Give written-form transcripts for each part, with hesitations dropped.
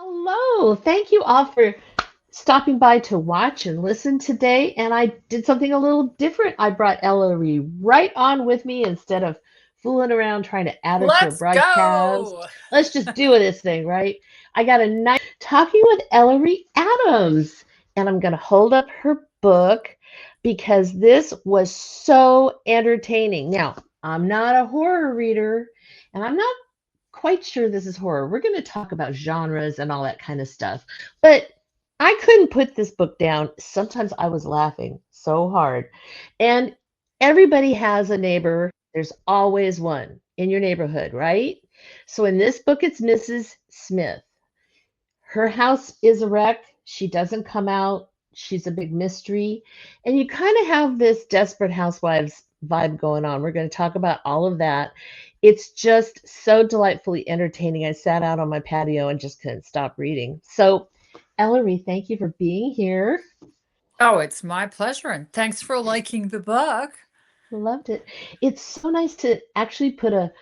Hello. Thank you all for stopping by to watch and listen today. And I did something a little different. I brought Ellery right on with me instead of fooling around trying to add her to a Let's broadcast. go. Let's just do this thing, right? I got a nice talking with Ellery Adams, and I'm going to hold up her book because this was so entertaining. Now, I'm not a horror reader, and I'm not quite sure this is horror. We're going to talk about genres and all that kind of stuff. But I couldn't put this book down. Sometimes I was laughing so hard. And everybody has a neighbor. There's always one in your neighborhood, right? So in this book, it's Mrs. Smith. Her house is a wreck. She doesn't come out. She's a big mystery. And you kind of have this Desperate Housewives vibe going on. We're going to talk about all of that. It's just so delightfully entertaining. I sat out on my patio and just couldn't stop reading. So, Ellery, thank you for being here. Oh, it's my pleasure. And thanks for liking the book. Loved it. It's so nice to actually put a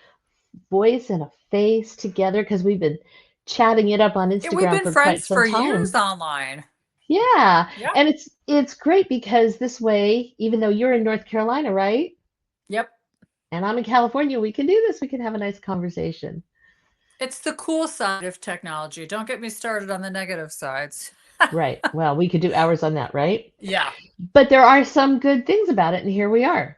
voice and a face together because we've been chatting it up on Yeah, we've Instagram been for quite friends some for years time. online. Yeah, Yep. and it's great because this way, even though you're in North Carolina, right? Yep. And I'm in California, we can do this. We can have a nice conversation. It's the cool side of technology. Don't get me started on the negative sides. Right. Well, we could do hours on that, right? Yeah. But there are some good things about it, and here we are.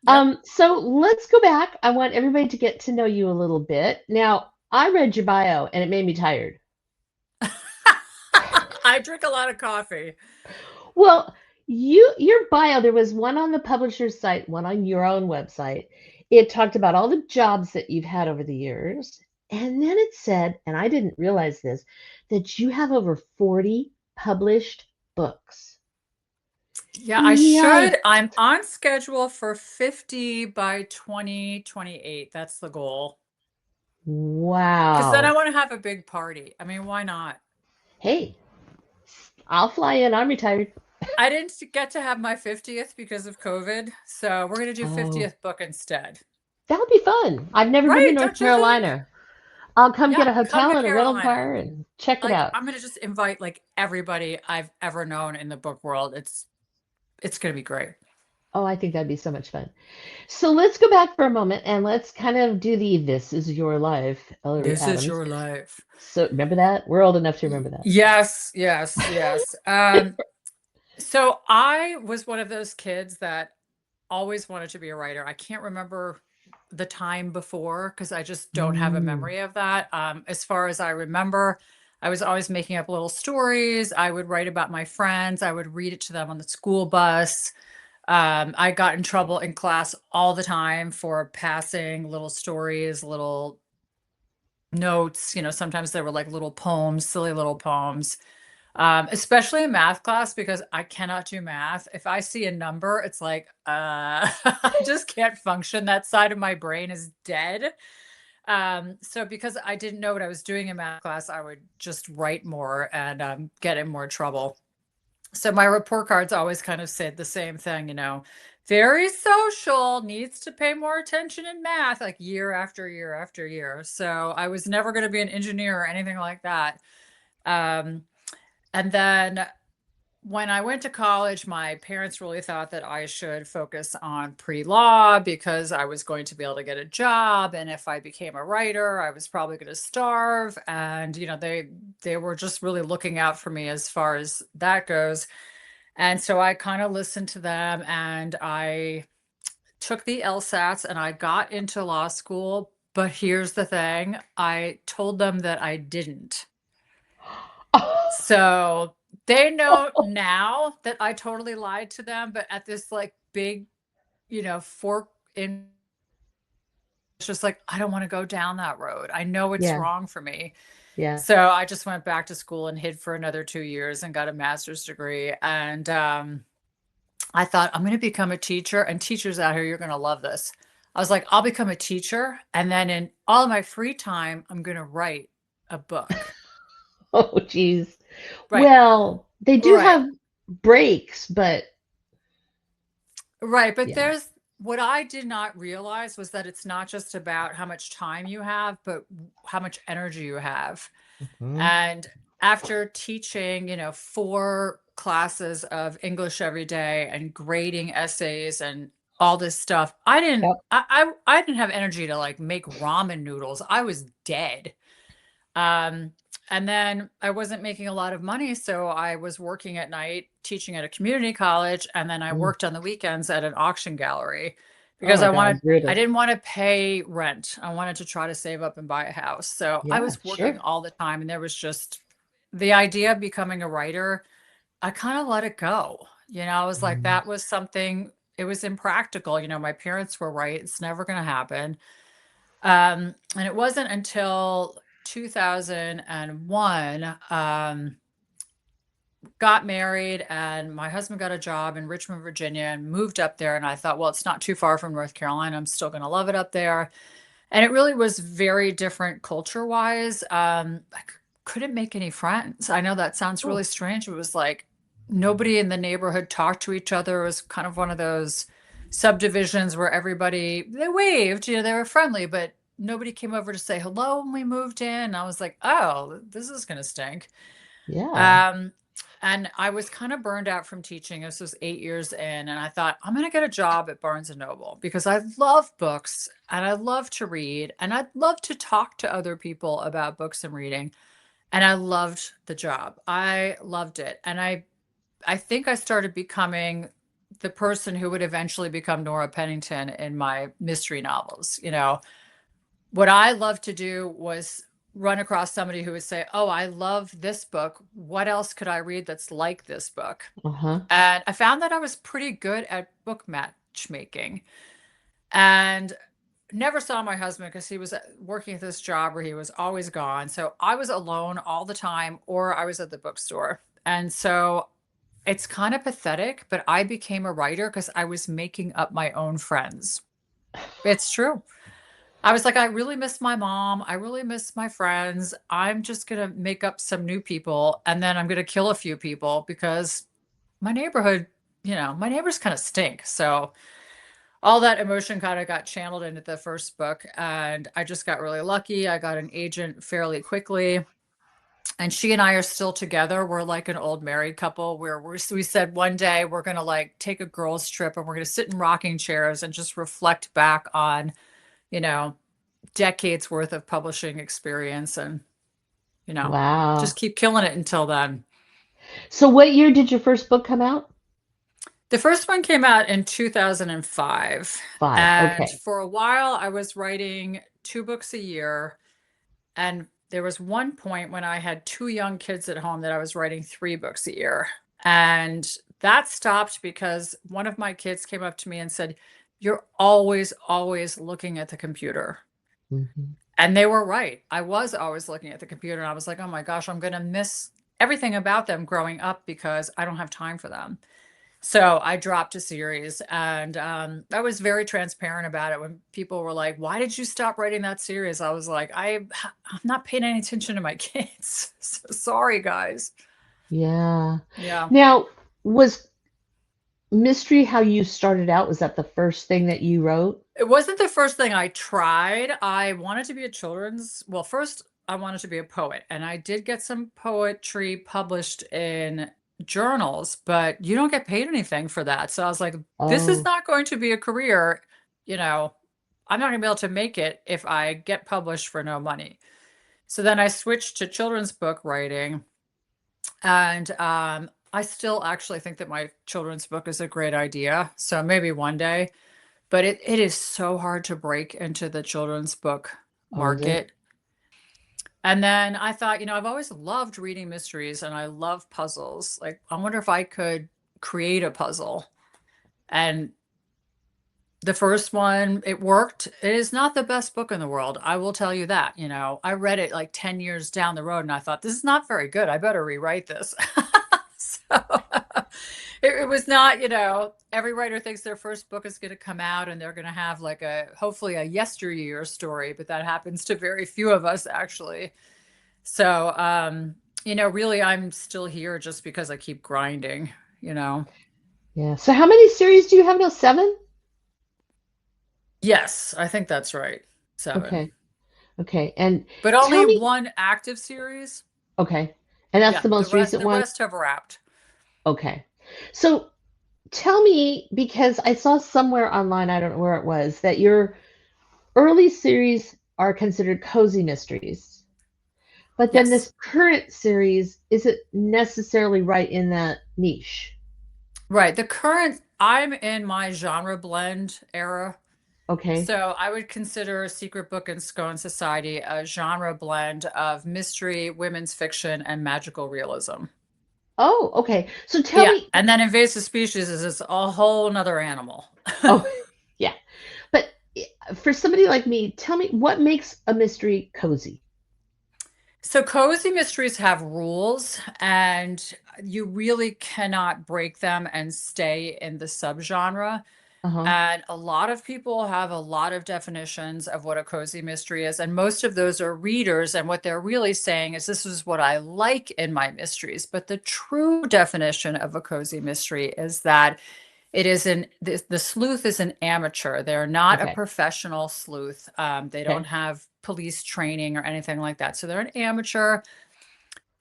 Yep. So let's go back. I want everybody to get to know you a little bit. Now, I read your bio and it made me tired. I drink a lot of coffee. Well, your bio, there was one on the publisher's site, one on your own website. It talked about all the jobs that you've had over the years. And then it said, and I didn't realize this, that you have over 40 published books. Yeah, I Yeah. should. I'm on schedule for 50 by 2028. That's the goal. Because then I Wow. want to have a big party. I mean, why not? Hey, I'll fly in. I'm retired. I didn't get to have my 50th because of COVID, so we're gonna do Oh, 50th book instead. that'll be fun. I've never been to Right, North don't you think? Carolina. I'll come get Yeah, a come hotel to and a rental Carolina. car and check it Like out. I'm gonna just invite like everybody I've ever known in the book world. It's gonna be great. Oh, I think that'd be so much fun. So let's go back for a moment and let's kind of do the This Is Your Life, Ellery This is Adams. your life. So remember that? We're old enough to remember that. Yes, yes, yes. So I was one of those kids that always wanted to be a writer. I can't remember the time before because I just don't have a Mm. memory of that. As far as I remember, I was always making up little stories. I would write about my friends. I would read it to them on the school bus. I got in trouble in class all the time for passing little stories, little notes. Sometimes they were like little poems, silly little poems. Especially in math class because I cannot do math. If I see a number, it's like, I just can't function. That side of my brain is dead. So because I didn't know what I was doing in math class, I would just write more and get in more trouble. So my report cards always kind of said the same thing, very social, needs to pay more attention in math, like year after year after year. So I was never going to be an engineer or anything like that. Um, and then when I went to college, my parents really thought that I should focus on pre-law because I was going to be able to get a job. And if I became a writer, I was probably going to starve. And, they were just really looking out for me as far as that goes. And so I kind of listened to them and I took the LSATs and I got into law school. But here's the thing, I told them that I didn't. So they know now that I totally lied to them, but at this like big, fork in, it's just like, I don't want to go down that road. I know it's Yeah, wrong for me. yeah. So I just went back to school and hid for another 2 years and got a master's degree. And I thought, I'm going to become a teacher, and teachers out here, you're going to love this. I was like, I'll become a teacher. And then in all of my free time, I'm going to write a book. Oh, geez. Right. Well, they do Right. have breaks, but Right, but yeah. there's what I did not realize was that it's not just about how much time you have, but how much energy you have. Mhm. And after teaching, 4 classes of English every day and grading essays and all this stuff, I didn't Yep. I didn't have energy to like make ramen noodles. I was dead. Um, and then I wasn't making a lot of money, so I was working at night, teaching at a community college, and then I Mm. worked on the weekends at an auction gallery Oh because my God, I brutal. didn't want to pay rent. I wanted to try to save up and buy a house. So I Yeah, was working sure. all the time, and there was just the idea of becoming a writer. I kind of let it go. I was like, Mm. that was something, it was impractical. My parents were right. It's never going to happen. And it wasn't until 2001, got married and my husband got a job in Richmond, Virginia and moved up there. And I thought, well, it's not too far from North Carolina. I'm still going to love it up there. And it really was very different culture wise. Couldn't make any friends. I know that sounds Oh, really strange. It was like nobody in the neighborhood talked to each other. It was kind of one of those subdivisions where everybody, they waved, they were friendly, but nobody came over to say hello when we moved in. I was like, oh, this is going to stink. yeah. Um, and I was kind of burned out from teaching. This was 8 years in, and I thought, I'm going to get a job at Barnes and Noble because I love books and I love to read and I'd love to talk to other people about books and reading. And I loved the job. I loved it. And I think I started becoming the person who would eventually become Nora Pennington in my mystery novels. What I loved to do was run across somebody who would say, oh, I love this book. What else could I read that's like this book? Uh-huh. And I found that I was pretty good at book matchmaking and never saw my husband because he was working at this job where he was always gone. So I was alone all the time, or I was at the bookstore. And so it's kind of pathetic, but I became a writer because I was making up my own friends. It's true. I was like, I really miss my mom. I really miss my friends. I'm just going to make up some new people and then I'm going to kill a few people because my neighborhood, my neighbors kind of stink. So all that emotion kind of got channeled into the first book. And I just got really lucky. I got an agent fairly quickly. And she and I are still together. We're like an old married couple where we said one day we're going to like take a girls' trip and we're going to sit in rocking chairs and just reflect back on, you know, decades worth of publishing experience and, you know, just Wow. keep killing it until then. So what year did your first book come out? The first one came out in 2005. Five. And Okay. for a while, I was writing 2 books a year. And there was one point when I had 2 young kids at home that I was writing 3 books a year. And that stopped because one of my kids came up to me and said, you're always, always looking at the computer. Hmm. And they were right. I was always looking at the computer and I was like, oh my gosh, I'm going to miss everything about them growing up because I don't have time for them. So I dropped a series and I was very transparent about it when people were like, why did you stop writing that series? I was like, I'm not paying any attention to my kids. So sorry, guys. Yeah. Yeah. Now, was Mystery how you started out? Was that the first thing that you wrote? It wasn't the first thing I tried. I wanted to be a well, first I wanted to be a poet and I did get some poetry published in journals, but you don't get paid anything for that. So I was like, this is Oh, not going to be a career, you know, I'm not gonna be able to make it if I get published for no money. So then I switched to children's book writing and I still actually think that my children's book is a great idea. So maybe one day. But it is so hard to break into the children's book oh, is it? market. And then I thought, I've always loved reading mysteries and I love puzzles. Like, I wonder if I could create a puzzle. And the first one, it worked. It is not the best book in the world. I will tell you that. I read it like 10 years down the road and I thought, this is not very good. I better rewrite this. So it was not, every writer thinks their first book is going to come out and they're going to have like hopefully a yesteryear story, but that happens to very few of us actually. So, really I'm still here just because I keep grinding. Yeah. So how many series do you have now? Seven? Yes, I think that's right. 7. Okay. Okay. And But tell only me, one active series. okay. And that's Yeah, the the most rest recent the one? rest have wrapped. Okay. So tell me, because I saw somewhere online, I don't know where it was, that your early series are considered cozy mysteries. But then Yes. this current series isn't necessarily right in that niche. Right. I'm in my genre blend era. Okay. So I would consider Secret Book and Scone Society a genre blend of mystery, women's fiction, and magical realism. Oh, okay. So tell Yeah. me, And then invasive species is a whole nother animal. oh, yeah. But for somebody like me, tell me what makes a mystery cozy? So cozy mysteries have rules, and you really cannot break them and stay in the subgenre. Uh-huh. And a lot of people have a lot of definitions of what a cozy mystery is. And most of those are readers. And what they're really saying is, this is what I like in my mysteries. But the true definition of a cozy mystery is that the sleuth is an amateur. They're not a Okay. professional sleuth. They don't Okay. have police training or anything like that. So they're an amateur.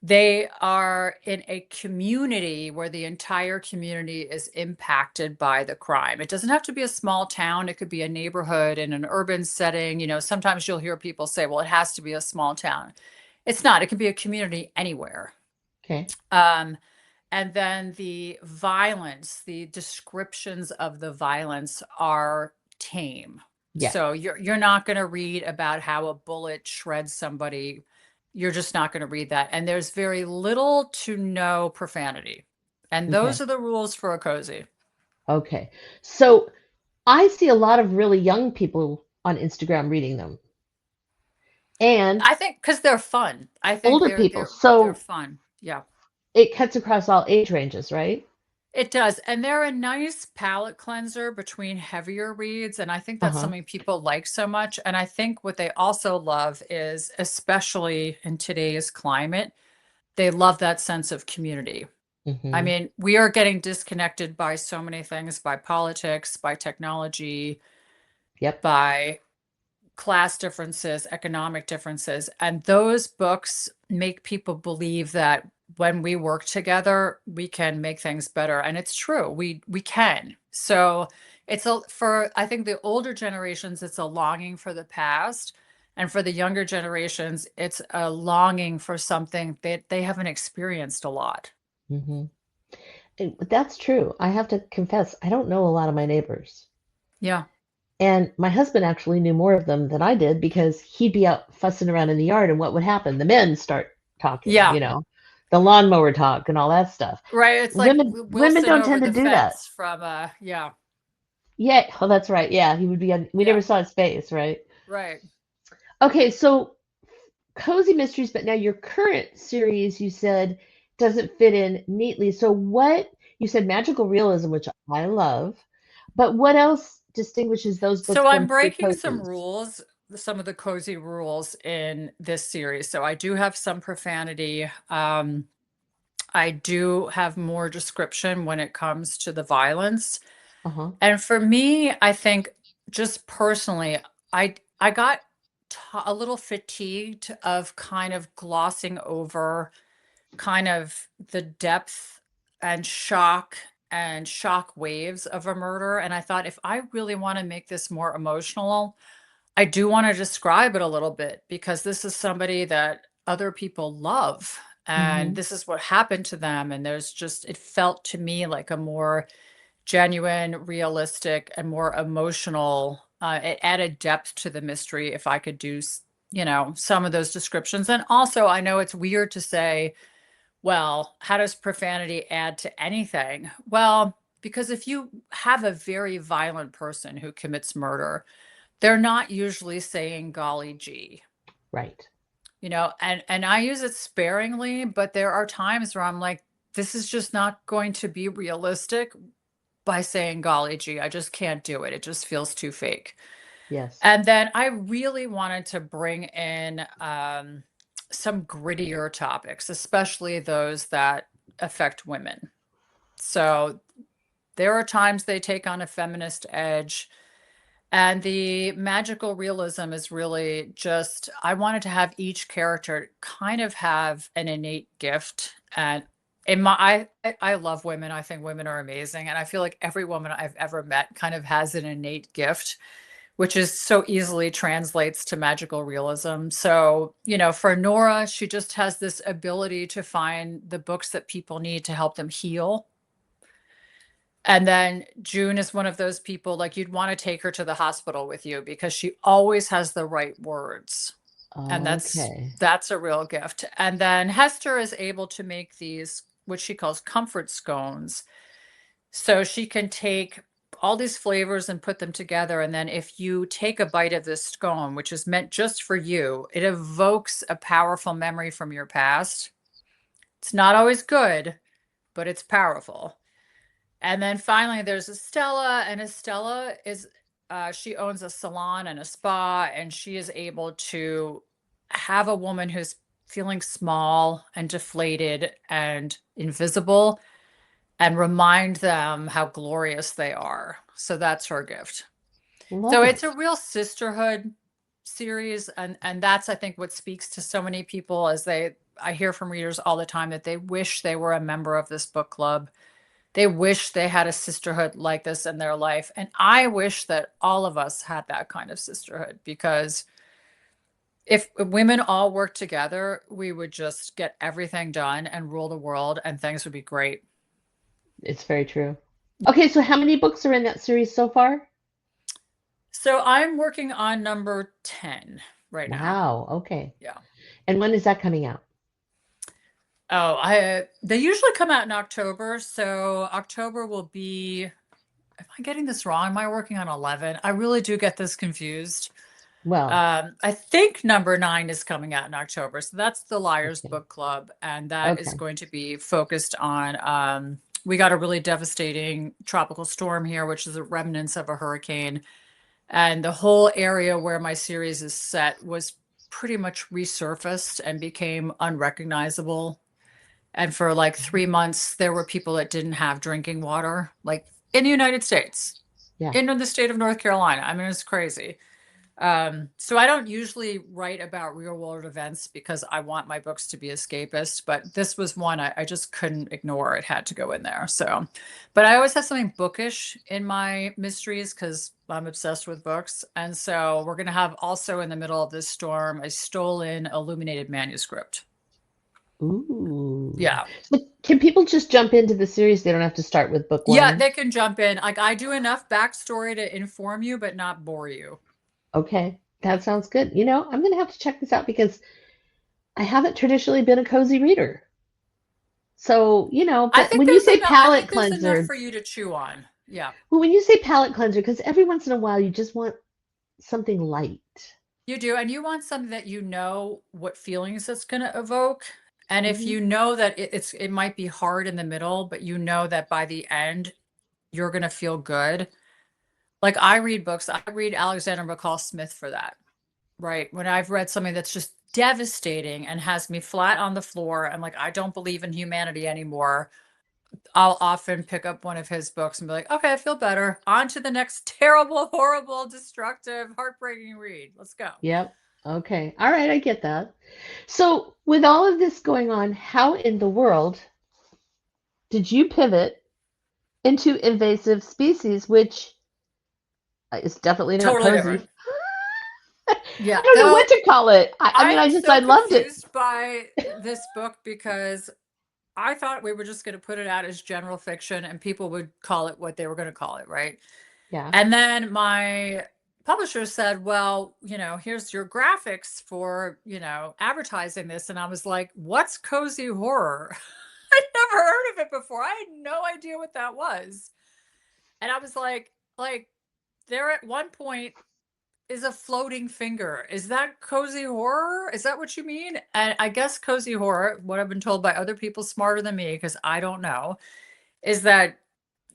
They are in a community where the entire community is impacted by the crime. It doesn't have to be a small town. It could be a neighborhood in an urban setting. Sometimes you'll hear people say, well, it has to be a small town. It's not. It can be a community anywhere. Okay. Um, and then the violence, the descriptions of the violence are tame. Yeah. So you're not going to read about how a bullet shreds somebody. You're just not going to read that. And there's very little to no profanity. And Okay. those are the rules for a cozy. Okay. So I see a lot of really young people on Instagram reading them and I think because they're fun. I think older they're people. they're they're So fun. Yeah. it cuts across all age ranges, right? It does. And they're a nice palate cleanser between heavier reads. And I think that's Uh-huh. something people like so much. And I think what they also love is, especially in today's climate, they love that sense of community. I Mm-hmm. mean, we are getting disconnected by so many things, by politics, by technology, Yep. by class differences, economic differences. And those books make people believe that when we work together, we can make things better. And it's true. We can. So for I think the older generations, it's a longing for the past. And for the younger generations, it's a longing for something that they haven't experienced a lot. Mm-hmm. That's true. I have to confess, I don't know a lot of my neighbors. Yeah. And my husband actually knew more of them than I did because he'd be out fussing around in the yard, and what would happen? The men start talking, Yeah. the lawnmower talk and all that stuff. Right. It's like Women Wilson don't over tend to the do that. fence from yeah. Yeah, oh, that's right. Yeah, he would be on, we Yeah. never saw his face, right? Right. Okay, so cozy mysteries, but now your current series you said doesn't fit in neatly. So what you said magical realism, which I love, but what else distinguishes those books So I'm from true breaking some cozies? rules, some of the cozy rules in this series. So I do have some profanity. I do have more description when it comes to the violence. Uh-huh. And for me, I think just personally, I got a little fatigued of kind of glossing over kind of the depth and shock waves of a murder. And I thought, if I really want to make this more emotional, I do want to describe it a little bit, because this is somebody that other people love. And Hmm. this is what happened to them. And it felt to me like a more genuine, realistic, and more emotional. It added depth to the mystery if I could do, some of those descriptions. And also, I know it's weird to say, well, how does profanity add to anything? Well, because if you have a very violent person who commits murder, they're not usually saying golly gee, Right. and I use it sparingly, but there are times where I'm like, this is just not going to be realistic by saying golly gee. I just can't do it. It just feels too fake. Yes. And then I really wanted to bring in some grittier topics, especially those that affect women. So there are times they take on a feminist edge. And the magical realism is really just, I wanted to have each character kind of have an innate gift. And I love women. I think women are amazing. And I feel like every woman I've ever met kind of has an innate gift, which is so easily translates to magical realism. So, for Nora, she just has this ability to find the books that people need to help them heal. And then June is one of those people, like, you'd want to take her to the hospital with you because she always has the right words. And Okay. that's a real gift. And then Hester is able to make these, what she calls comfort scones. So she can take all these flavors and put them together. And then if you take a bite of this scone, which is meant just for you, it evokes a powerful memory from your past. It's not always good, but it's powerful. And then finally, there's Estella, and Estella is, she owns a salon and a spa, and she is able to have a woman who's feeling small and deflated and invisible and remind them how glorious they are. So that's her gift. Love So it. it's a real sisterhood series, and that's, I think, what speaks to so many people as I hear from readers all the time that they wish they were a member of this book club. They wish they had a sisterhood like this in their life. And I wish that all of us had that kind of sisterhood, because if women all worked together, we would just get everything done and rule the world, and things would be great. It's very true. Okay, so how many books are in that series so far? So I'm working on number 10 right now. Wow. Okay. Yeah. And when is that coming out? Oh, they usually come out in October. So October will be, am I getting this wrong? Am I working on 11? I really do get this confused. Well, I think number 9 is coming out in October. So that's the Liars okay. Book Club. And that is Okay. going to be focused on, we got a really devastating tropical storm here, which is the remnants of a hurricane. And the whole area where my series is set was pretty much resurfaced and became unrecognizable. And for like 3 months, there were people that didn't have drinking water, like in the United States, Yeah. in the state of North Carolina. I mean, it's crazy. So I don't usually write about real world events because I want my books to be escapist, but this was one I just couldn't ignore. It had to go in there. So, but I always have something bookish in my mysteries because I'm obsessed with books. And so we're going to have also in the middle of this storm a stolen illuminated manuscript. Ooh. Yeah. So can people just jump into the series? They don't have to start with book one? Yeah, they can jump in. Like, I do enough backstory to inform you, but not bore you. Okay. That sounds good. I'm going to have to check this out because I haven't traditionally been a cozy reader. So, I but think when you there's say enough, I palate think there's enough cleanser, for you to chew on. Yeah. well, when you say palate cleanser, because every once in a while you just want something light. You do, and you want something that you know what feelings it's going to evoke. And if Hmm. you know that it might be hard in the middle, but you know that by the end you're going to feel good. Like, I read books, I read Alexander McCall Smith for that, right? When I've read something that's just devastating and has me flat on the floor and like I don't believe in humanity anymore, I'll often pick up one of his books and be like, okay, I feel better. On to the next terrible, horrible, destructive, heartbreaking read. Let's go. Yep. Okay. All right. I get that. So, with all of this going on, how in the world did you pivot into invasive species, which is definitely not Totally cozy? different. Yeah. I don't know what So to call it. I mean, I'm I so loved it. confused by this book because I thought we were just going to put it out as general fiction and people would call it what they were going to call it, right? Yeah. And then my publisher said, well, here's your graphics for, advertising this. And I was like, what's cozy horror? I'd never heard of it before. I had no idea what that was. And I was like, there at one point is a floating finger. Is that cozy horror? Is that what you mean? And I guess cozy horror, what I've been told by other people smarter than me, because I don't know, is that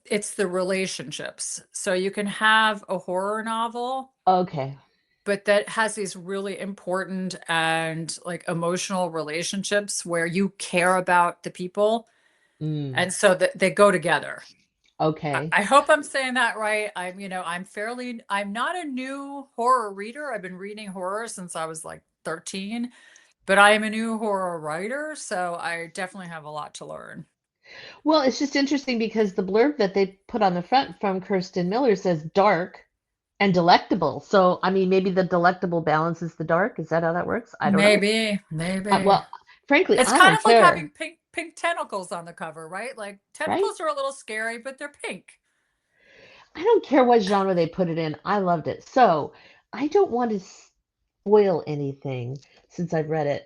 it's the relationships. So you can have a horror novel, Okay. but that has these really important and like emotional relationships where you care about the people. Mm. And so that they go together. Okay. I hope I'm saying that right. I'm not a new horror reader. I've been reading horror since I was like 13, but I am a new horror writer, so I definitely have a lot to learn. Well, it's just interesting because the blurb that they put on the front from Kirsten Miller says dark and delectable. So, I mean, maybe the delectable balances the dark. Is that how that works? I don't know. Maybe, maybe. Well, frankly, It's I kind don't of like care, having pink tentacles on the cover, right? Like right? tentacles are a little scary, but they're pink. I don't care what genre they put it in. I loved it. So, I don't want to spoil anything since I've read it.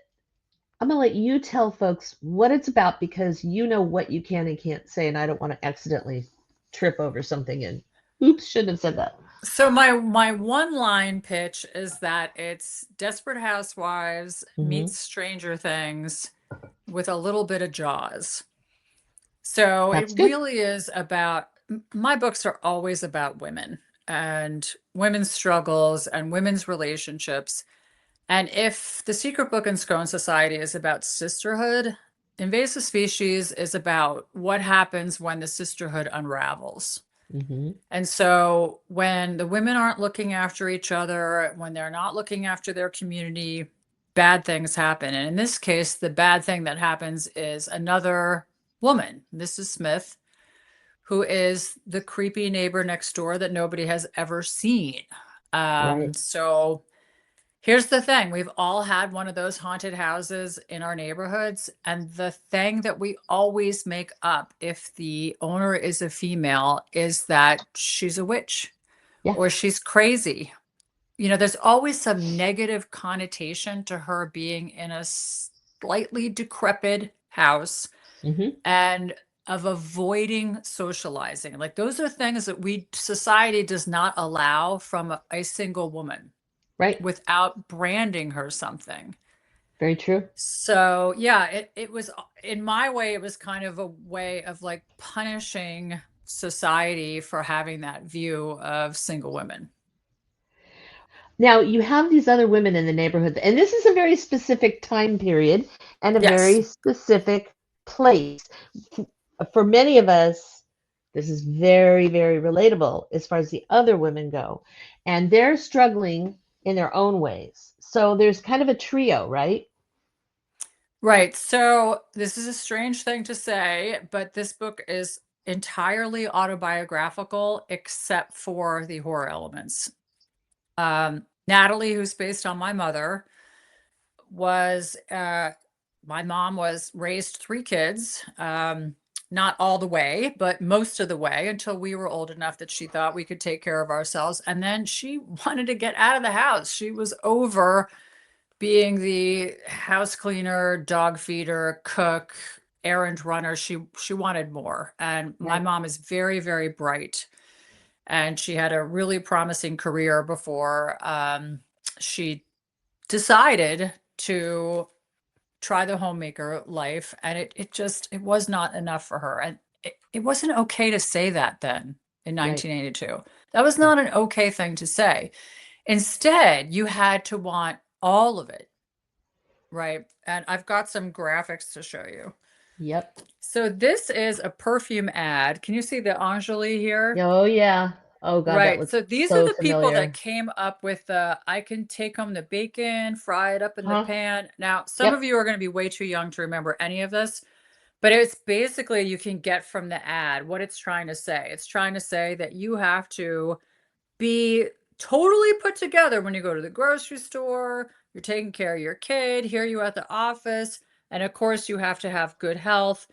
I'm going to let you tell folks what it's about because you know what you can and can't say, and I don't want to accidentally trip over something and oops, shouldn't have said that. So my one line pitch is that it's Desperate Housewives Hmm. meets Stranger Things with a little bit of Jaws. So it That's good. really is about, my books are always about women and women's struggles and women's relationships. And if The Secret Book in Scone Society is about sisterhood, Invasive Species is about what happens when the sisterhood unravels. Hmm. And so when the women aren't looking after each other, when they're not looking after their community, bad things happen. And in this case, the bad thing that happens is another woman, Mrs. Smith, who is the creepy neighbor next door that nobody has ever seen. Right. So here's the thing. We've all had one of those haunted houses in our neighborhoods. And the thing that we always make up if the owner is a female is that she's a witch Yeah. or she's crazy. There's always some negative connotation to her being in a slightly decrepit house Hmm. and of avoiding socializing. Like those are things that society does not allow from a single woman Right. without branding her something. Very true. So yeah, it was, in my way, it was kind of a way of like punishing society for having that view of single women. Now, you have these other women in the neighborhood, and this is a very specific time period and a very Yes. specific place. For many of us, this is very, very relatable as far as the other women go. And they're struggling in their own ways. So there's kind of a trio, right? Right. So this is a strange thing to say, but this book is entirely autobiographical except for the horror elements. Natalie, who's based on my mother, was my mom was raised three kids, not all the way, but most of the way until we were old enough that she thought we could take care of ourselves. And then she wanted to get out of the house. She was over being the house cleaner, dog feeder, cook, errand runner. She wanted more. And my Right. mom is very, very bright. And she had a really promising career before she decided to try the homemaker life, and it was not enough for her. And it wasn't okay to say that then in Right. 1982. That was Right. not an okay thing to say. Instead, you had to want all of it, right? And I've got some graphics to show you. Yep. So this is a perfume ad. Can you see the Angeli here? Oh, yeah. Oh, God, that Right. looks So these are so the people that familiar. came up with the I can take home the bacon, fry it up in the Huh? pan. Now, some of Yep. you are going to be way too young to remember any of this, but it's basically you can get from the ad what it's trying to say. It's trying to say that you have to be totally put together when you go to the grocery store, you're taking care of your kid, here you at the office, and of course you have to have good health.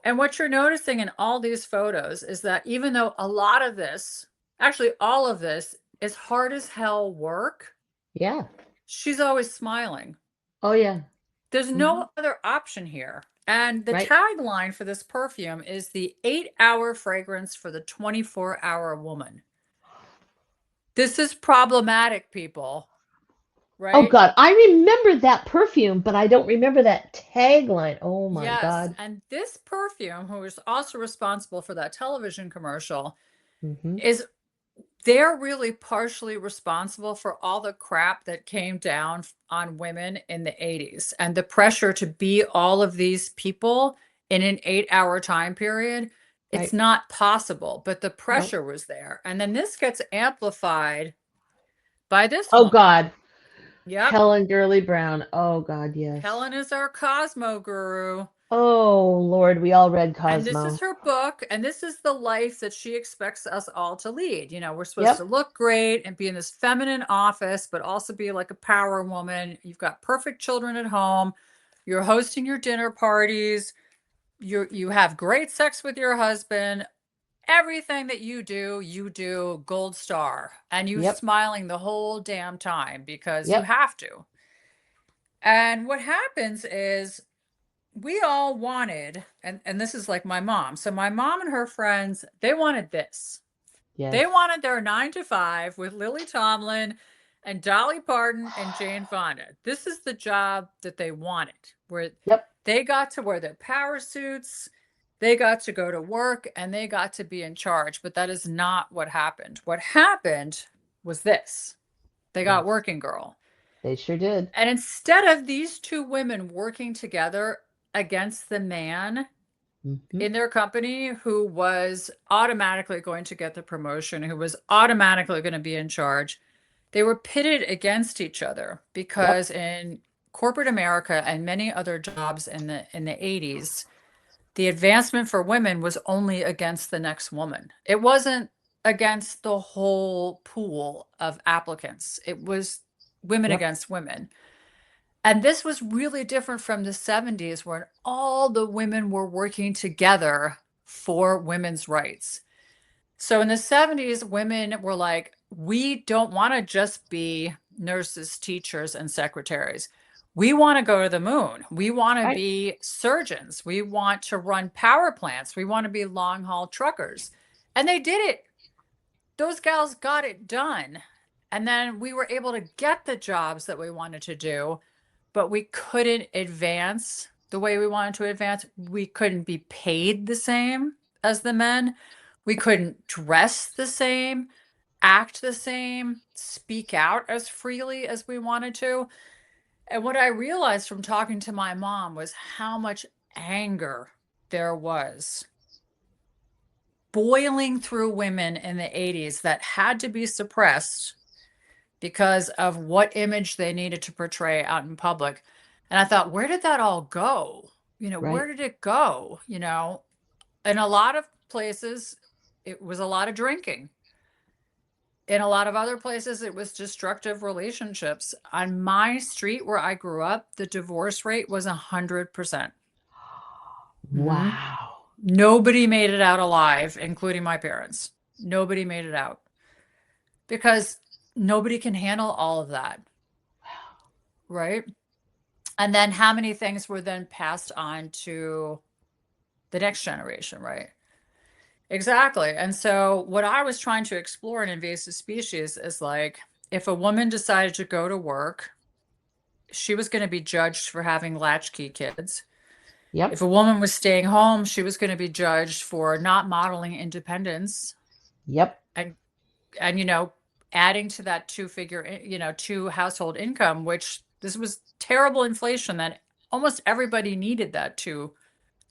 And what you're noticing in all these photos is that even though a lot of this, actually all of this, is hard as hell work, Yeah. she's always smiling. Oh, yeah. There's Hmm. no other option here. And the Right. tagline for this perfume is the 8-hour fragrance for the 24-hour woman. This is problematic, people, Oh, right? God. I remember that perfume, but I don't remember that tagline. Oh, my Yes. God. And this perfume, who is also responsible for that television commercial, Hmm. is they're really partially responsible for all the crap that came down on women in the 80s and the pressure to be all of these people in an 8-hour time period It's Right. not possible, but the Nope. pressure was there. And then this gets amplified by this Oh woman. God. Yep. Helen Gurley Brown. Oh God, yes. Helen is our Cosmo guru. Oh Lord, we all read And this is Cosmo. her book, and this is the life that she expects us all to lead. You know, we're supposed to Yep. look great and be in this feminine office, but also be like a power woman. You've got perfect children at home. You're hosting your dinner parties. You have great sex with your husband. Everything that you do gold star. And you Yep. smiling the whole damn time because you Yep. have to. And what happens is we all wanted, and this is like my mom. So my mom and her friends, they wanted this. Yes. They wanted their 9 to 5 with Lily Tomlin and Dolly Parton and Jane Fonda. This is the job that they wanted, where Yep. they got to wear their power suits, they got to go to work, and they got to be in charge. But that is not what happened. What happened was this: they got Yes. Working Girl. They sure did. And instead of these two women working together against the man Hmm. in their company who was automatically going to get the promotion, who was automatically going to be in charge, they were pitted against each other Yep. because in corporate America and many other jobs in the 80s, the advancement for women was only against the next woman. It wasn't against the whole pool of applicants. It was women Yep. against women. And this was really different from the 70s when all the women were working together for women's rights. So in the 70s, women were like, we don't want to just be nurses, teachers, and secretaries. We want to go to the moon. We want to Right. be surgeons. We want to run power plants. We want to be long haul truckers. And they did it. Those gals got it done. And then we were able to get the jobs that we wanted to do, but we couldn't advance the way we wanted to advance. We couldn't be paid the same as the men. We couldn't dress the same, act the same, speak out as freely as we wanted to. And what I realized from talking to my mom was how much anger there was boiling through women in the 80s that had to be suppressed because of what image they needed to portray out in public. And I thought, where did that all go? Where Right. did it go? In a lot of places, it was a lot of drinking. In a lot of other places, it was destructive relationships. On my street where I grew up, the divorce rate was 100%. Hmm. Wow. Nobody made it out alive, including my parents. Nobody made it out because nobody can handle all of that, right? And then how many things were then passed on to the next generation, right? Exactly. And so what I was trying to explore in invasive species is like, if a woman decided to go to work, she was going to be judged for having latchkey kids. If Yep. a woman was staying home, she was going to be judged for not modeling independence Yep. and and adding to that two household income, which this was terrible inflation that almost everybody needed that two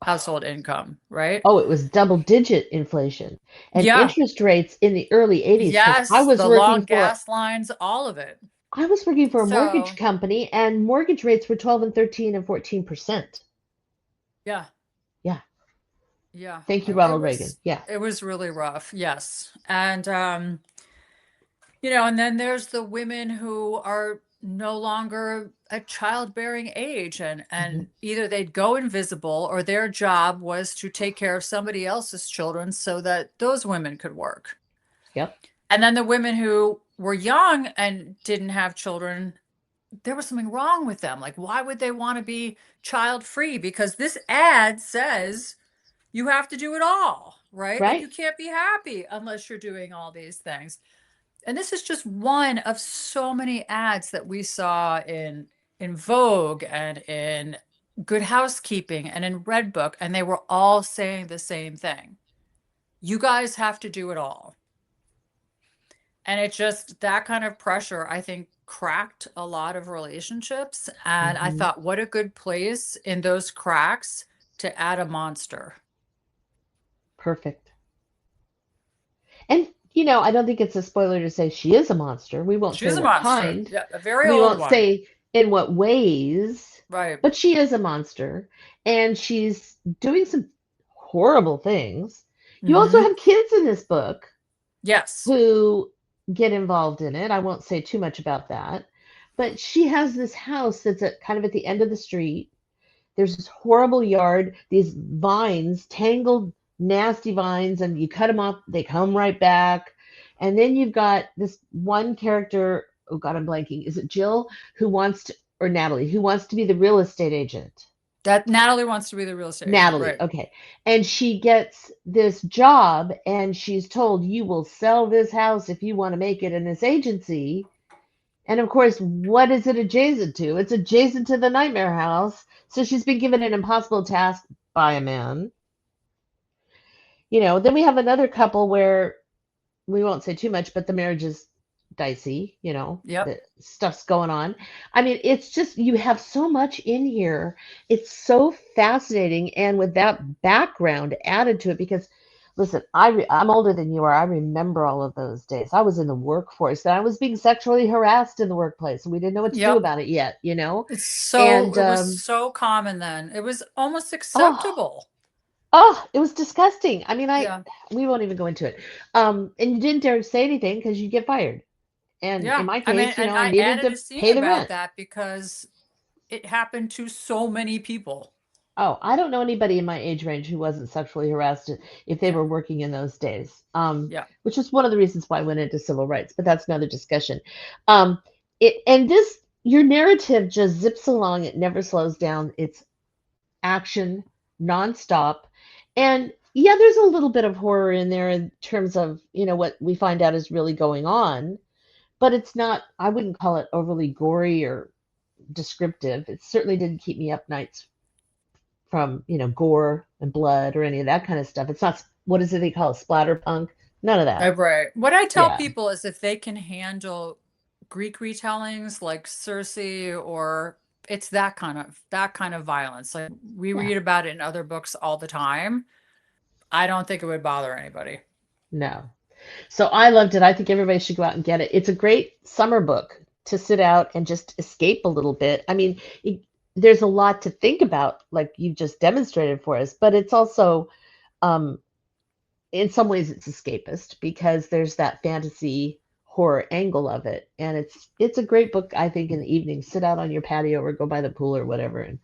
household income, right? Oh, it was double digit inflation and Yeah. interest rates in the early 80s because Yes, the long gas lines, all of it. I was working for a mortgage So, company and mortgage rates were 12 and 13 and 14%. yeah, Yeah. yeah, Thank you, it Ronald Reagan. was Yeah. it was really rough. Yes. And then there's the women who are no longer at childbearing age and Hmm. and either they'd go invisible or their job was to take care of somebody else's children so that those women could work. Yep. And then the women who were young and didn't have children, there was something wrong with them. Like, why would they want to be child free? Because this ad says you have to do it all, right? Like, you Right. can't be happy unless you're doing all these things. And this is just one of so many ads that we saw in Vogue and in Good Housekeeping and in Redbook, and they were all saying the same thing. You guys have to do it all. And it just, that kind of pressure, I think, cracked a lot of relationships. And I Hmm. thought, what a good place in those cracks to add a monster. Perfect. And, I don't think it's a spoiler to say she is a monster. We won't say She's a what monster. kind. Yeah, a very We old won't one. say in what ways, Right. but she is a monster. And she's doing some horrible things. You also Mm-hmm. have kids in this book Yes. who get involved in it. I won't say too much about that. But she has this house that's kind of at the end of the street. There's this horrible yard, these vines, tangled, nasty vines, and you cut them off, they come right back. And then you've got this one character, oh God, I'm blanking. Is it Jill who wants to, or Natalie, who wants to be the real estate agent? That Natalie wants to be the real estate agent. Natalie, Right. okay. And she gets this job and she's told, you will sell this house if you want to make it in this agency. And of course, what is it adjacent to? It's adjacent to the nightmare house. So she's been given an impossible task by a man. Then we have another couple where we won't say too much, but the marriage is dicey, Yep. the stuff's going on. I mean, it's just, you have so much in here. It's so fascinating. And with that background added to it, because listen, I'm older than you are. I remember all of those days. I was in the workforce and I was being sexually harassed in the workplace and we didn't know what to do Yep. about it yet, It And, was so common then. It was almost oh, acceptable. oh, it was disgusting. I mean, Yeah. we won't even go into it. And you didn't dare say anything because you get fired. And in Yeah. my I mean, case, and I I needed added to a scene pay the about rent. that because it happened to so many people. Oh, I don't know anybody in my age range who wasn't sexually harassed if they Yeah. were working in those days. Yeah. Which is one of the reasons why I went into civil rights, but that's another discussion. Um, your narrative just zips along. It never slows down. It's action nonstop. And yeah, there's a little bit of horror in there in terms of, what we find out is really going on, but it's not, I wouldn't call it overly gory or descriptive. It certainly didn't keep me up nights from, gore and blood or any of that kind of stuff. It's not, what is it they call it, splatter punk? None of that. Right. What I tell Yeah. people is if they can handle Greek retellings like Circe, or it's that kind of violence. Like we Yeah. read about it in other books all the time. I don't think it would bother anybody. No. So I loved it. I think everybody should go out and get it. It's a great summer book to sit out and just escape a little bit. I mean, there's a lot to think about, like you just demonstrated for us, but it's also, um, in some ways, it's escapist because there's that fantasy horror angle of it, and it's a great book. I think in the evening, sit out on your patio or go by the pool or whatever and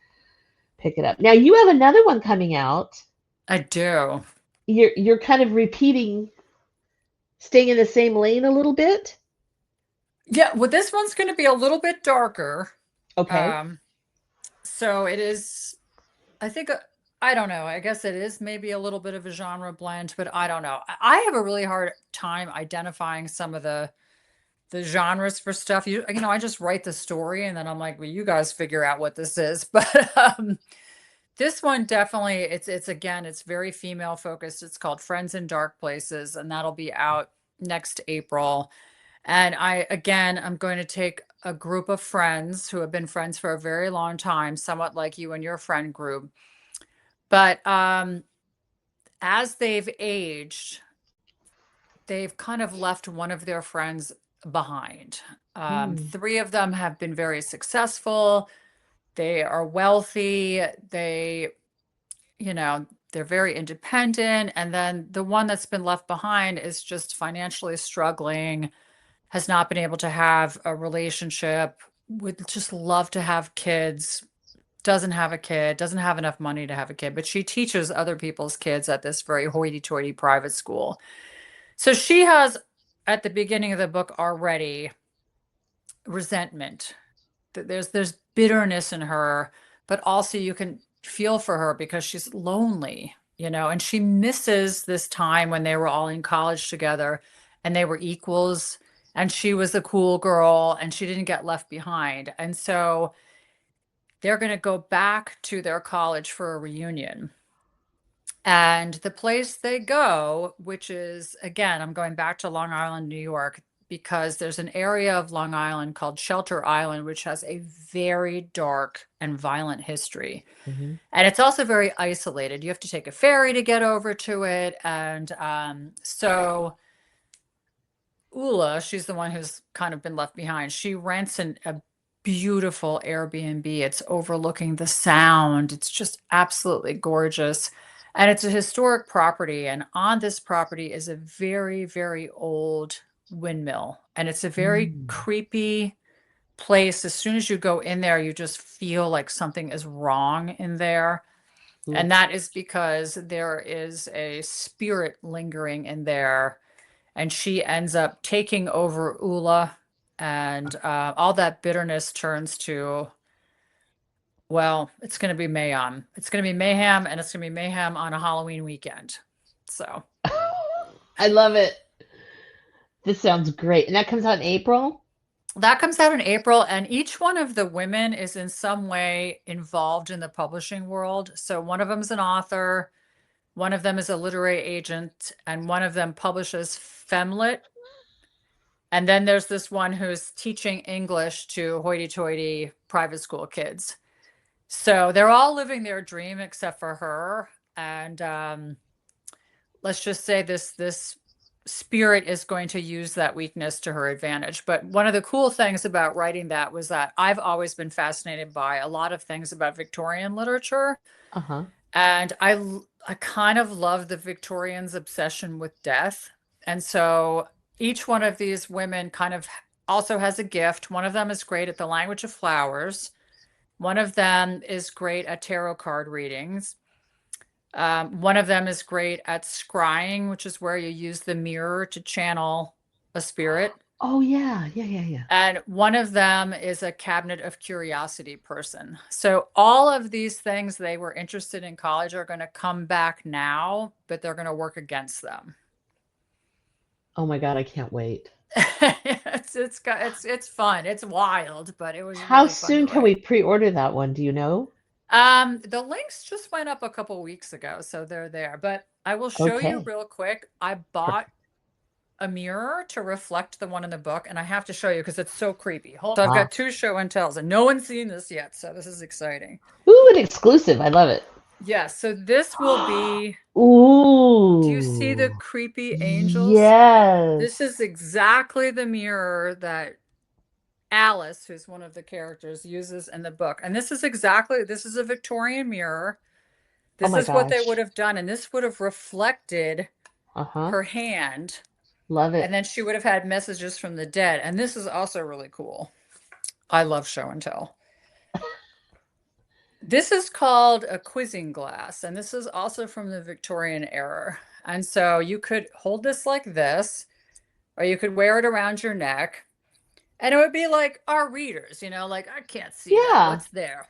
pick it up. Now you have another one coming out. I do. You're kind of repeating, staying in the same lane a little bit. Yeah, well, this one's going to be a little bit darker. Okay. Um, so it is, I think, I don't know. I guess it is maybe a little bit of a genre blend, but I don't know. I have a really hard time identifying some of the genres for stuff. I just write the story and then I'm like, well, you guys figure out what this is. But this one definitely, it's very female focused. It's called Friends in Dark Places, and that'll be out next April. And I'm going to take a group of friends who have been friends for a very long time, somewhat like you and your friend group. But as they've aged, they've kind of left one of their friends behind. Hmm. Three of them have been very successful. They are wealthy. They're very independent. And then the one that's been left behind is just financially struggling, has not been able to have a relationship, would just love to have kids, doesn't have a kid, doesn't have enough money to have a kid, but she teaches other people's kids at this very hoity-toity private school. So she has, at the beginning of the book already, resentment. There's bitterness in her, but also you can feel for her because she's lonely, and she misses this time when they were all in college together and they were equals and she was the cool girl and she didn't get left behind. And so they're going to go back to their college for a reunion. And the place they go, which is, again, I'm going back to Long Island, New York, because there's an area of Long Island called Shelter Island, which has a very dark and violent history. Hmm. And it's also very isolated. You have to take a ferry to get over to it. And so Ula, she's the one who's kind of been left behind. She rents a beautiful Airbnb. It's overlooking the sound. It's just absolutely gorgeous. And it's a historic property. And on this property is a very, very old windmill. And it's a very Mm. creepy place. As soon as you go in there, you just feel like something is wrong in there. Ooh. And that is because there is a spirit lingering in there, and she ends up taking over Ula, and all that bitterness turns to, well, it's going to be mayhem. It's going to be mayhem, and it's going to be mayhem on a Halloween weekend. So I love it. This sounds great. And that comes out in April? that comes out in April, and each one of the women is in some way involved in the publishing world. So one of them is an author, one of them is a literary agent, and one of them publishes Femlit. And then there's this one who's teaching English to hoity-toity private school kids. So they're all living their dream except for her. And let's just say this spirit is going to use that weakness to her advantage. But one of the cool things about writing that was that I've always been fascinated by a lot of things about Victorian literature. Uh-huh. And I kind of love the Victorians' obsession with death. And so each one of these women kind of also has a gift. One of them is great at the language of flowers. One of them is great at tarot card readings. One of them is great at scrying, which is where you use the mirror to channel a spirit. Oh, yeah. Yeah, yeah, yeah. And one of them is a cabinet of curiosity person. So all of these things they were interested in college are going to come back now, but they're going to work against them. Oh my God, I can't wait. It's fun. It's wild, but it was How really fun to soon can we write. pre-order that one? Do you know? The links just went up a couple weeks ago, so they're there. But I will show you Okay. real quick. I bought a mirror to reflect the one in the book, and I have to show you because it's so creepy. Hold on. So I've Wow. got two show and tells, and no one's seen this yet, so this is exciting. Ooh, an exclusive. I love it. Yeah, so this will be, Ooh. do you see the creepy angels? Yes. This is exactly the mirror that Alice, who's one of the characters, uses in the book. And this is a Victorian mirror. Oh This my is what they gosh. would have done, and this would have reflected Uh-huh. her hand, Love and it. then she would have had messages from the dead. And this is also really cool. I love show and tell. This is called a quizzing glass, and this is also from the Victorian era. And so you could hold this like this, or you could wear it around your neck, and it would be like our readers, like, I can't see that. Yeah. What's there?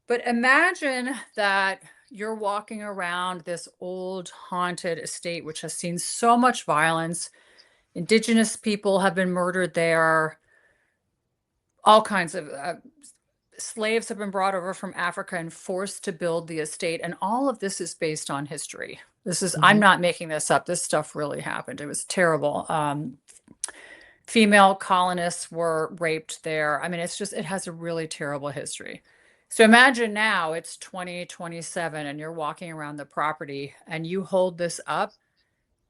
But imagine that you're walking around this old haunted estate, which has seen so much violence. Indigenous people have been murdered there. All kinds of slaves have been brought over from Africa and forced to build the estate. And all of this is based on history. I'm Mhm. not making this up. This stuff really happened. It was terrible. Female colonists were raped there. I mean, it has a really terrible history. So imagine now it's 2027 and you're walking around the property and you hold this up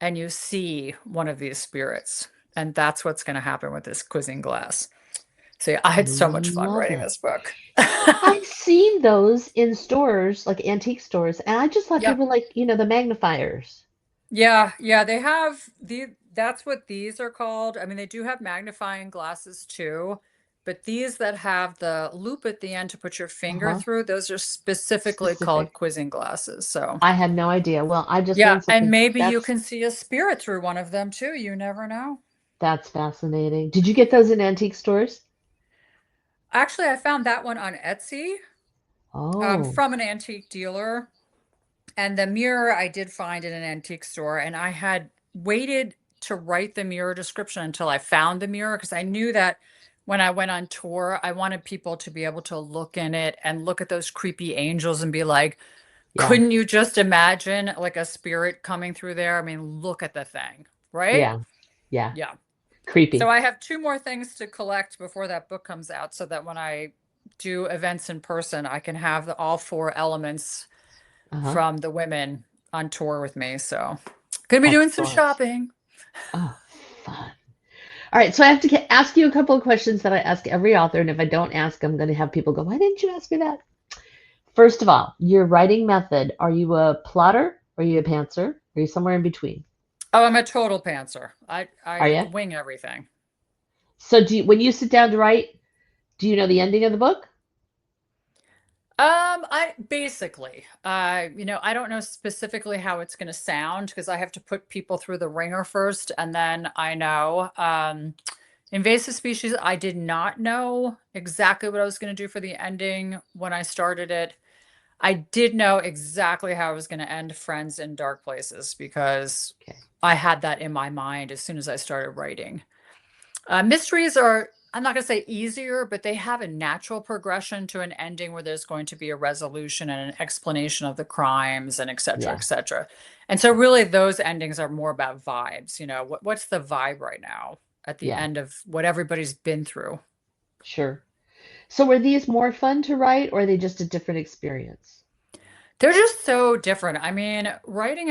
and you see one of these spirits. And that's what's going to happen with this quizzing glass. So I had so much fun Love writing it. this book. I've seen those in stores, like antique stores, and I just thought they Yep. were like, the magnifiers. Yeah, they have that's what these are called. I mean, they do have magnifying glasses too, but these that have the loop at the end to put your finger Uh-huh. through, those are specifically called Specific. quizzing glasses. So, I had no idea. Well, I just yeah, learned and something. maybe you can see a spirit through one of them too. You never know. That's fascinating. Did you get those in antique stores? Actually, I found that one on Etsy, Oh, from an antique dealer. And the mirror I did find in an antique store, and I had waited to write the mirror description until I found the mirror because I knew that when I went on tour, I wanted people to be able to look in it and look at those creepy angels and be like, yeah. couldn't you just imagine like a spirit coming through there? I mean, look at the thing, right? Yeah. Yeah. Yeah. So Creepy. I have 2 more things to collect before that book comes out so that when I do events in person, I can have all 4 elements Uh-huh. from the women on tour with me. So gonna be doing some Excellent. shopping. Oh, fun. All right, so I have to ask you a couple of questions that I ask every author, and if I don't ask, I'm going to have people go, "Why didn't you ask me that?" First of all, your writing method. Are you a plotter? Are you a pantser? Are you somewhere in between? Oh, I'm a total pantser. I Are I you? wing everything. So when you sit down to write, do you know the ending of the book? I basically, I don't know specifically how it's going to sound because I have to put people through the ringer first, and then I know. Invasive Species, I did not know exactly what I was going to do for the ending when I started it. I did know exactly how I was going to end Friends in Dark Places because Okay. I had that in my mind as soon as I started writing. Mysteries are, I'm not going to say easier, but they have a natural progression to an ending where there's going to be a resolution and an explanation of the crimes and et cetera, et Yeah, cetera. And so really those endings are more about vibes. What's the vibe right now at the yeah, end of what everybody's been through? sure. So were these more fun to write, or are they just a different experience? They're just so different. I mean, writing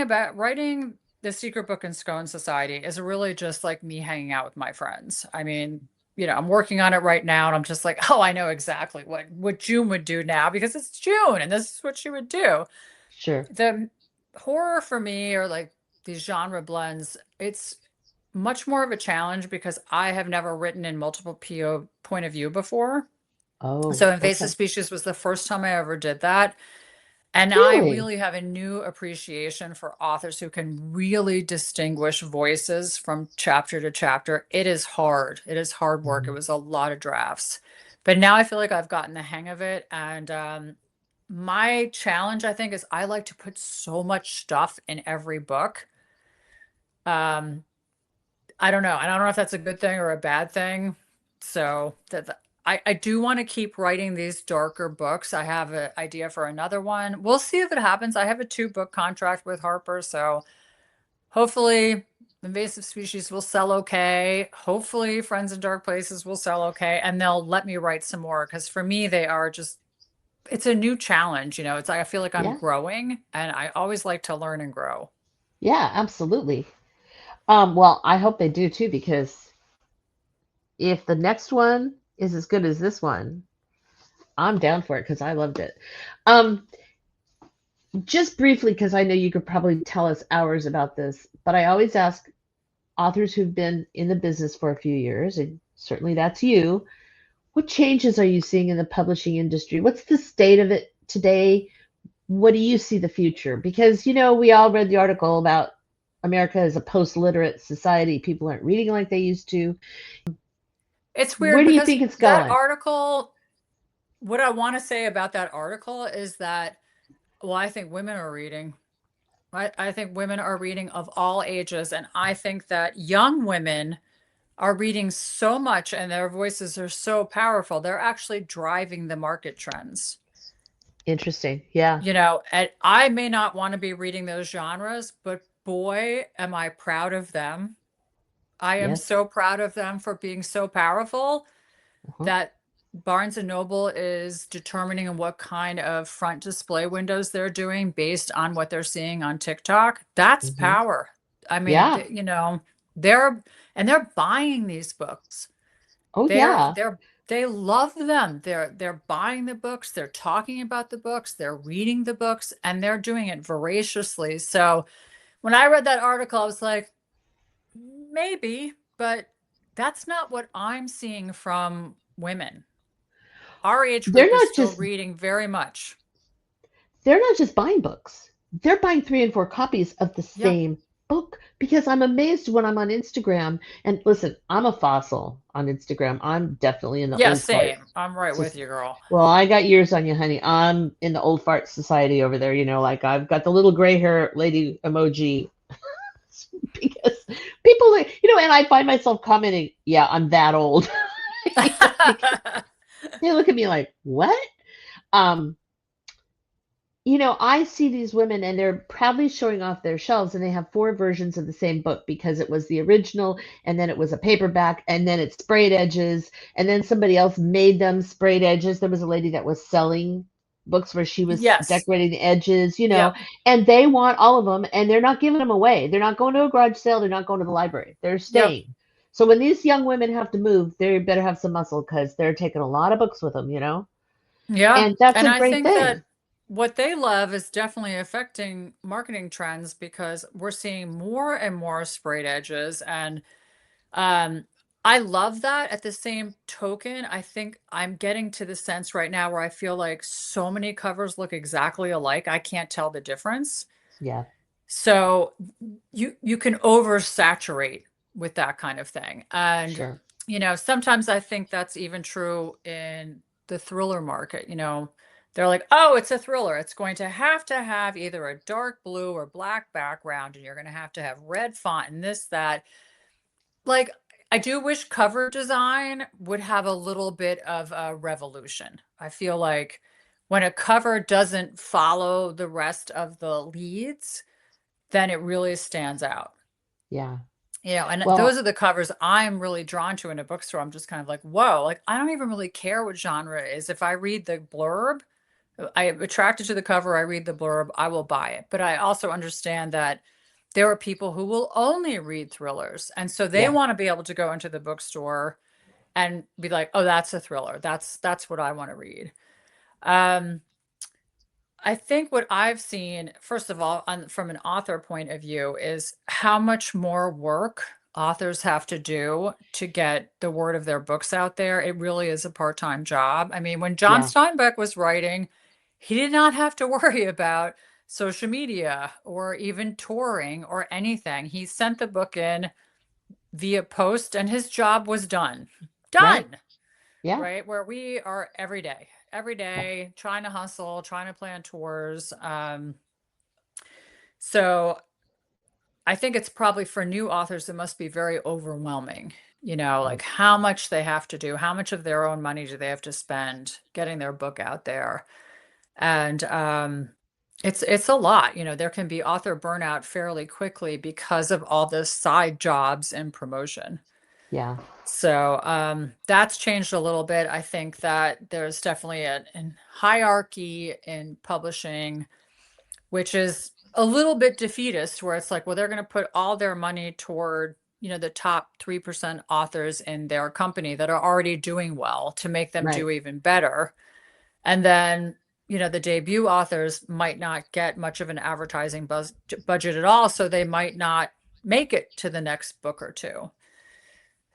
the secret book in Scone Society is really just like me hanging out with my friends. I mean, I'm working on it right now and I'm just like, oh, I know exactly what June would do now because it's June and this is what she would do. Sure. The horror for me or like these genre blends, it's much more of a challenge because I have never written in multiple point of view before. Oh, So Invasive okay. Species was the first time I ever did that. And I Really? really have a new appreciation for authors who can really distinguish voices from chapter to chapter. It is hard. It is hard work. It Mhm. was a lot of drafts. But now I feel like I've gotten the hang of it. And my challenge, I think, is I like to put so much stuff in every book. Um, I don't know. I don't know if that's a good thing or a bad thing. So I do want to keep writing these darker books. I have an idea for another one. We'll see if it happens. I have a 2-book contract with Harper, so hopefully Invasive Species will sell okay. Hopefully Friends in Dark Places will sell okay, and they'll let me write some more because for me they are just it's a new challenge, It's like I feel like I'm Yeah, growing and I always like to learn and grow. yeah, absolutely. Well, I hope they do too, because if the next one is as good as this one, I'm down for it because I loved it. Um, just briefly, because I know you could probably tell us hours about this, but I always ask authors who've been in the business for a few years, and certainly that's you, what changes are you seeing in the publishing industry? What's the state of it today? What do you see the future? Because, we all read the article about America as a post-literate society. People aren't reading like they used to. It's Where weird do you because think it's that going? article, what I want to say about that article is that, well, I think women are reading. I think women are reading of all ages. And I think that young women are reading so much and their voices are so powerful. They're actually driving the market trends. Interesting. Yeah. And I may not want to be reading those genres, but boy, am I proud of them. I am Yes. so proud of them for being so powerful Uh-huh. that Barnes and Noble is determining what kind of front display windows they're doing based on what they're seeing on TikTok. That's Hmm. power. I mean, Yeah. they're they're buying these books. Oh, They're yeah. they're they love them. They're buying the books, they're talking about the books, they're reading the books, and they're doing it voraciously. So when I read that article, I was like, maybe, but that's not what I'm seeing from women. Our age They're group is not still just reading very much. they're not just buying books. They're buying 3 and 4 copies of the Yep. same book, because I'm amazed when I'm on Instagram. And listen, I'm a fossil on Instagram. I'm definitely in the Yeah, old fart. same. I'm right with you, girl. Well, I got years on you, honey. I'm in the old fart society over there. Like I've got the little gray hair lady emoji because people, and I find myself commenting, "Yeah, I'm that old," because they look at me like, "What?" Um, I see these women and they're proudly showing off their shelves and they have four versions of the same book because it was the original and then it was a paperback and then it's sprayed edges and then somebody else made them sprayed edges. There was a lady that was selling books where she was Yes. decorating the edges, Yep. and they want all of them and they're not giving them away. They're not going to a garage sale. They're not going to the library. They're Yep. staying. So when these young women have to move, they better have some muscle because they're taking a lot of books with them. Yeah. And that's And a I great think thing. that what they love is definitely affecting marketing trends because we're seeing more and more sprayed edges. And um, I love that. At the same token, I think I'm getting to the sense right now where I feel like so many covers look exactly alike. I can't tell the difference. Yeah, So you can oversaturate with that kind of thing. And sure. sometimes I think that's even true in the thriller market. They're like, "Oh, it's a thriller. It's going to have either a dark blue or black background and you're going to have red font and this that." Like I do wish cover design would have a little bit of a revolution. I feel like when a cover doesn't follow the rest of the leads, then it really stands out. Yeah. And those Well, are the covers I'm really drawn to in a bookstore. I'm just kind of like, whoa, like I don't even really care what genre it is. If I read the blurb, I'm attracted to the cover, I read the blurb, I will buy it. But I also understand that there are people who will only read thrillers. And so they yeah, want to be able to go into the bookstore and be like, oh, that's a thriller. That's what I want to read. Um, I think what I've seen, first of all, from an author point of view, is how much more work authors have to do to get the word of their books out there. It really is a part-time job. I mean, when John yeah, Steinbeck was writing, he did not have to worry about social media or even touring or anything. He sent the book in via post and his job was done. right. Done. Yeah, Right? Where we are every yeah, day, trying to hustle, trying to plan tours. So I think it's probably for new authors, it must be very overwhelming, like right. how much they have to do, how much of their own money do they have to spend getting their book out there. And it's a lot, there can be author burnout fairly quickly because of all the side jobs and promotion. Yeah, So that's changed a little bit. I think that there's definitely an hierarchy in publishing, which is a little bit defeatist, where it's like, well, they're going to put all their money toward, the top 3% authors in their company that are already doing well to make them right. do even better. And then, the debut authors might not get much of an advertising budget at all. So they might not make it to the next book or two.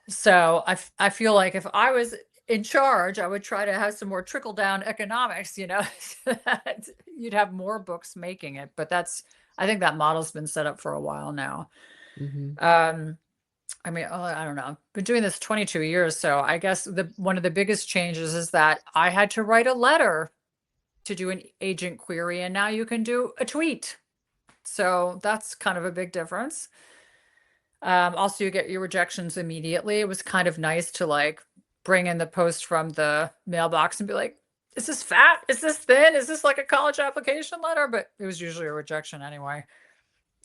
So I feel like if I was in charge, I would try to have some more trickle down economics, so that you'd have more books making it. But I think that model's been set up for a while now. Hmm. Um, I mean, I don't know. I've been doing this 22 years, so I guess one of the biggest changes is that I had to write a letter to do an agent query, and now you can do a tweet. So that's kind of a big difference. Also, you get your rejections immediately. It was kind of nice to like bring in the post from the mailbox and be like, is this fat? Is this thin? Is this like a college application letter? But it was usually a rejection anyway.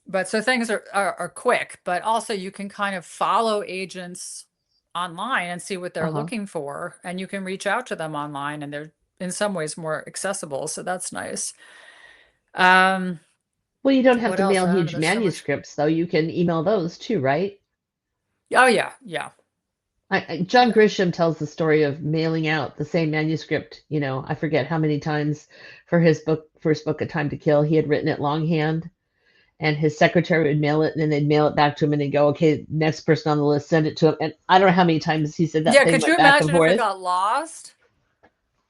But so things are quick, but also you can kind of follow agents online and see what they're Uh-huh. looking for. And you can reach out to them online and they're in some ways more accessible. So that's nice. Um, Well, you don't have what to else? mail I don't know. huge There's so much. manuscripts, though. You can email those too, right? Oh yeah. Yeah. John Grisham tells the story of mailing out the same manuscript, I forget how many times for his first book, A Time to Kill. He had written it longhand, and his secretary would mail it, and then they'd mail it back to him, and they'd go, okay, next person on the list, send it to him. And I don't know how many times he said that Yeah, thing could you went back and imagine if it forth. got lost?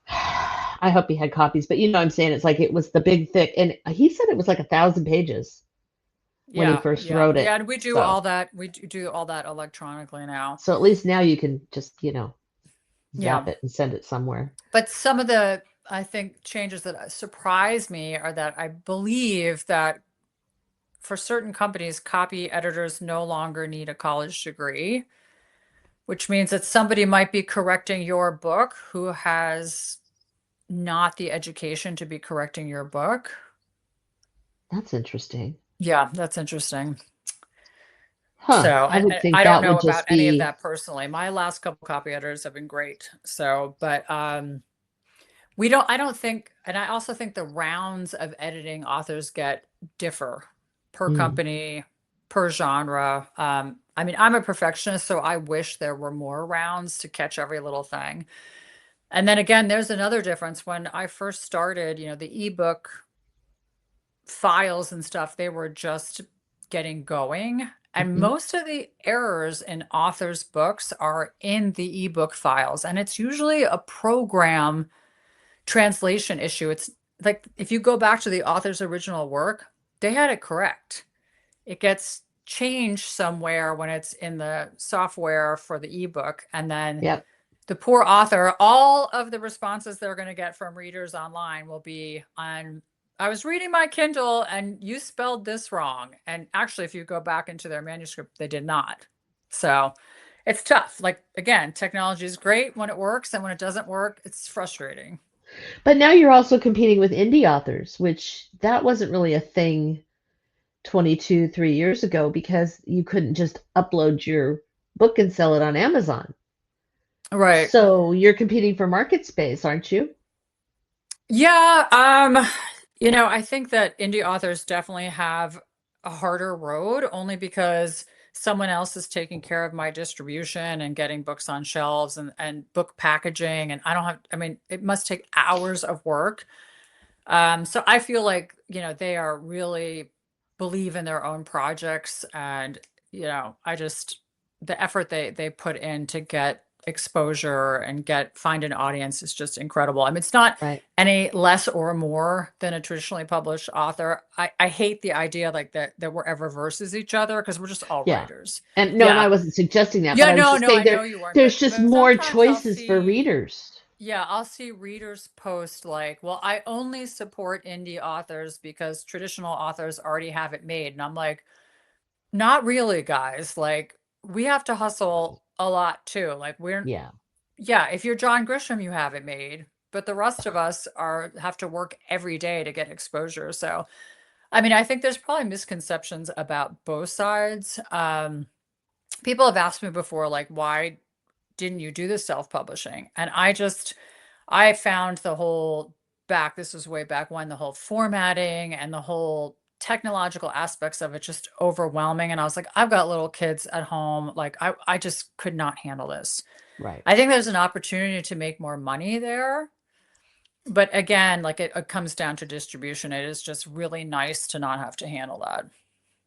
I hope he had copies, but you know what I'm saying? It's like it was the big thick, and he said it was like 1,000 pages when he Yeah, first yeah, wrote yeah. it. And we do So, all that. We do all that electronically now. so at least now you can just, Yeah. zap it and send it somewhere. But some of the, I think, changes that surprise me are that I believe that for certain companies, copy editors no longer need a college degree, which means that somebody might be correcting your book who has not the education to be correcting your book. That's interesting. Yeah, that's interesting. Huh. So I would think I don't that know would about just any of be, that personally. My last couple copy editors have been great. So, but we don't, I don't think, and I also think the rounds of editing authors get differ per mm, company, per genre. I mean, I'm a perfectionist, so I wish there were more rounds to catch every little thing. And then again, there's another difference. When I first started, the ebook files and stuff, they were just getting going. And mhm. most of the errors in authors' books are in the ebook files. And it's usually a program translation issue. It's like if you go back to the author's original work, they had it correct. It gets changed somewhere when it's in the software for the ebook. And then Yep. the poor author, all of the responses they're going to get from readers online will be on, I was reading my Kindle and you spelled this wrong. And actually, if you go back into their manuscript, they did not. So it's tough. Like, again, technology is great when it works, and when it doesn't work, it's frustrating. But now you're also competing with indie authors, which that wasn't really a thing 22, 3 years ago because you couldn't just upload your book and sell it on Amazon. Right. So you're competing for market space, aren't you? Yeah, I think that indie authors definitely have a harder road only because someone else is taking care of my distribution and getting books on shelves and book packaging. And I don't have, I mean, it must take hours of work. So I feel like, they are really believe in their own projects and, I just the effort they put in to get exposure and find an audience is just incredible. I mean, it's not Right. any less or more than a traditionally published author. I hate the idea like that we're ever versus each other because we're just all Yeah. writers. And no, and Yeah. I wasn't suggesting that, but Yeah, I was no, just no, saying I know you weren't, there's but just more sometimes I'll choices for see readers. yeah, I'll see readers post like, well, I only support indie authors because traditional authors already have it made. And I'm like, not really, guys. Like, we have to hustle a lot too. Like, Yeah. yeah, if you're John Grisham, you have it made. But the rest of us have to work every day to get exposure. So, I mean, I think there's probably misconceptions about both sides. People have asked me before, like, why didn't you do the self-publishing? And I found the whole this was way back when, the whole formatting and the whole technological aspects of it just overwhelming. And I was like, I've got little kids at home. Like, I just could not handle this. Right. I think there's an opportunity to make more money there. But again, like it comes down to distribution. It is just really nice to not have to handle that.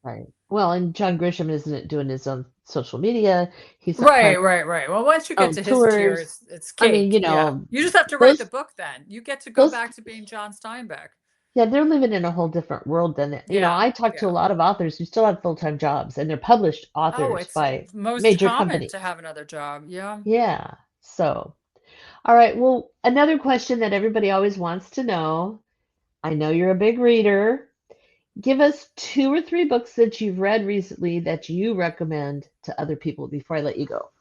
Right. Well, and John Grisham isn't doing his own social media. He's not Right, planning right, right. Well, once you his get own to his tier, tours. it's I mean, cake. Yeah. You just have to write the those book then. You get to go those back to being John Steinbeck. yeah, they're living in a whole different world than that. Yeah, I talk to a yeah. lot of authors who still have full-time jobs and they're published Oh, authors it's by most major common to companies. have another job. Yeah. Yeah. So, all right. Well, another question that everybody always wants to know. I know you're a big reader. Give us two or three books that you've read recently that you recommend to other people before I let you go.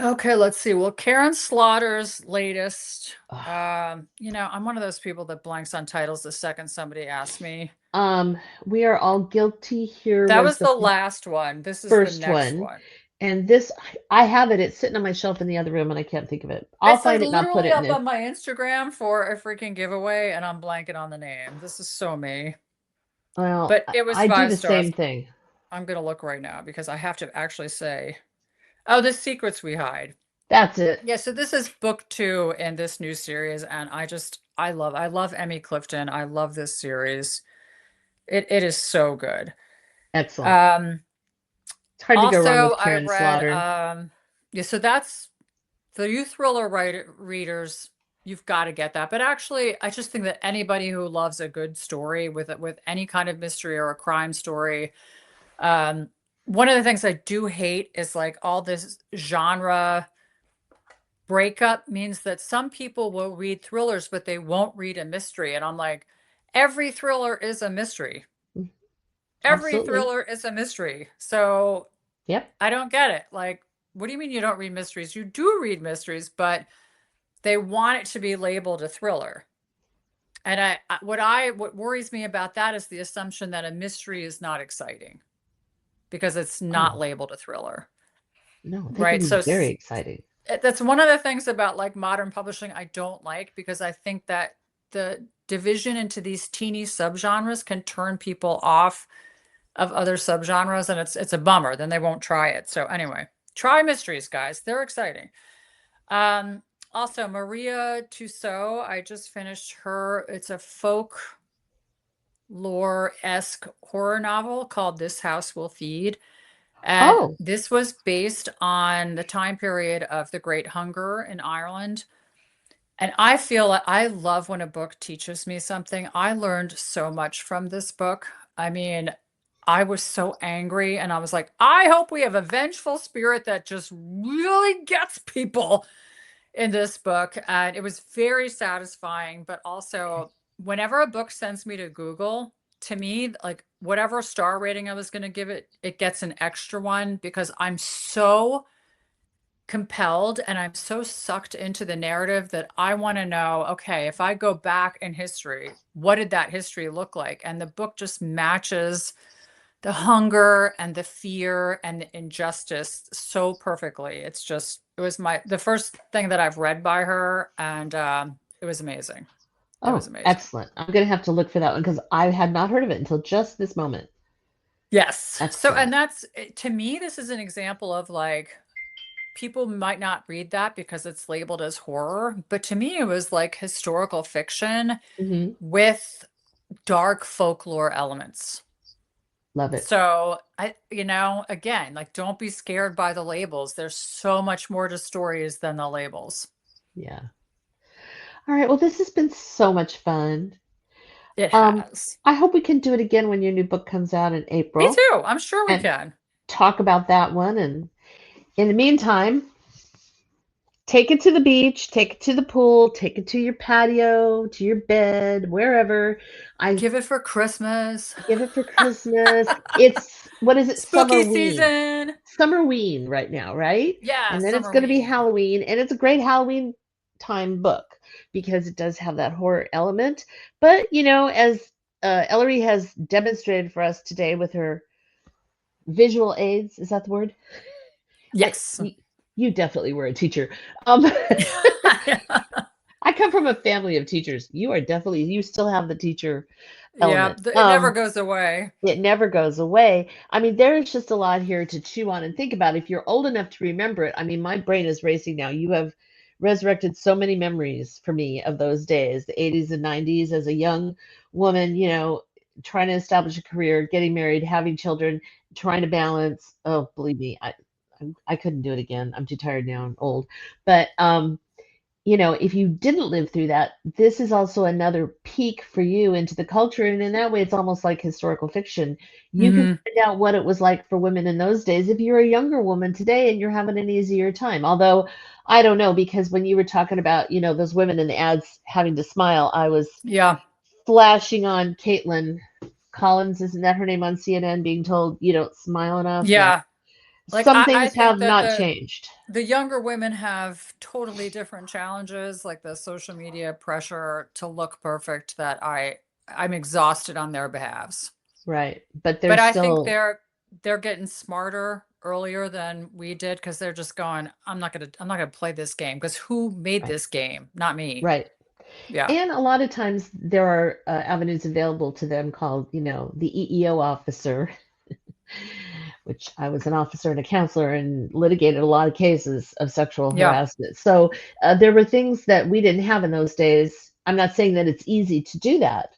Okay, let's see. Well, Karen Slaughter's latest. Ugh. I'm one of those people that blanks on titles the second somebody asks me. Um, We Are All Guilty here That was was the the last one. This is the first next one. one. And this, I have it. It's sitting on my shelf in the other room and I can't think of it. I'll It's like find it and I'll put literally it in up there. on my Instagram for a freaking giveaway, and I'm blanking on the name. This is so me. Well, But it was I do five the stars. same thing. I'm gonna look right now because I have to actually say, oh, The Secrets We Hide. That's it. Yeah, so this is book two in this new series, and I love Emmy Clifton. I love this series. It is so good. Excellent. Um, It's hard to go wrong Also with I Karen read Slaughter. yeah, so that's for you thriller readers, you've got to get that. But actually, I just think that anybody who loves a good story with any kind of mystery or a crime story, um, one of the things I do hate is like all this genre breakup means that some people will read thrillers, but they won't read a mystery. And I'm like, every thriller is a mystery. Every Absolutely. thriller is a mystery. So Yep. I don't get it. Like, what do you mean you don't read mysteries? You do read mysteries, but they want it to be labeled a thriller. And what worries me about that is the assumption that a mystery is not exciting because it's not Oh, labeled a thriller, no, they can right? be very exciting. That's one of the things about like modern publishing I don't like, because I think that the division into these teeny subgenres can turn people off of other subgenres, and it's a bummer. Then they won't try it. So anyway, try mysteries, guys. They're exciting. Um, Also, Maria Tussaud, I just finished her. It's a folklore-esque horror novel called This House Will Feed. And Oh, this was based on the time period of the Great Hunger in Ireland. And I feel like I love when a book teaches me something. I learned so much from this book. I mean, I was so angry and I was like, I hope we have a vengeful spirit that just really gets people in this book. And it was very satisfying, but okay. also whenever a book sends me to Google, to me, like whatever star rating I was going to give it, it gets an extra one because I'm so compelled and I'm so sucked into the narrative that I want to know, okay, if I go back in history, what did that history look like? And the book just matches the hunger and the fear and the injustice so perfectly. It's just, it was the first thing that I've read by her, and it was amazing. It was Oh, amazing. excellent. I'm going to have to look for that one because I had not heard of it until just this moment. Yes. So, and Excellent. that's, to me, this is an example of like, people might not read that because it's labeled as horror, but to me, it was like historical fiction Hmm. with dark folklore elements. Love it. So again, like don't be scared by the labels. There's so much more to stories than the labels. Yeah. All right. Well, this has been so much fun. It Um, has. I hope we can do it again when your new book comes out in Me April too. I'm sure we and can. talk about that one. And in the meantime, take it to the beach, take it to the pool, take it to your patio, to your bed, wherever. I Give it for Christmas. give it for Christmas. It's what is it? Spooky Summerween. season. Summerween right now, right? Yeah, And then it's going to be Summerween. Halloween, and it's a great Halloween time book because it does have that horror element. But as Ellery has demonstrated for us today with her visual aids, is that the word? I Yes. you definitely were a teacher. Um, I come from a family of teachers. You still have the teacher Yeah, element. it never goes away. It never goes away. I mean, there's just a lot here to chew on and think about. If you're old enough to remember it, I mean, my brain is racing now. You have resurrected so many memories for me of those days, the 80s and 90s as a young woman, trying to establish a career, getting married, having children, trying to balance. Oh, believe me, I couldn't do it again. I'm too tired now and old. But if you didn't live through that, this is also another peek for you into the culture. And in that way, it's almost like historical fiction. You can Hmm. find out what it was like for women in those days if you're a younger woman today and you're having an easier time. Although, I don't know, because when you were talking about, those women in the ads having to smile, I was Yeah. flashing on Caitlin Collins, isn't that her name on CNN, being told you don't smile enough? Yeah. Yeah. Like Some I things think have that not changed. the younger women have totally different challenges, like the social media pressure to look perfect, that I'm exhausted on their behalves. Right. But But there's I think still, they're getting smarter earlier than we did, because they're just going, I'm not gonna play this game because who made right. this game? Not me. Right. Yeah. And a lot of times there are avenues available to them called, the EEO officer, which I was an officer and a counselor and litigated a lot of cases of sexual Yeah. harassment. So there were things that we didn't have in those days. I'm not saying that it's easy to do that,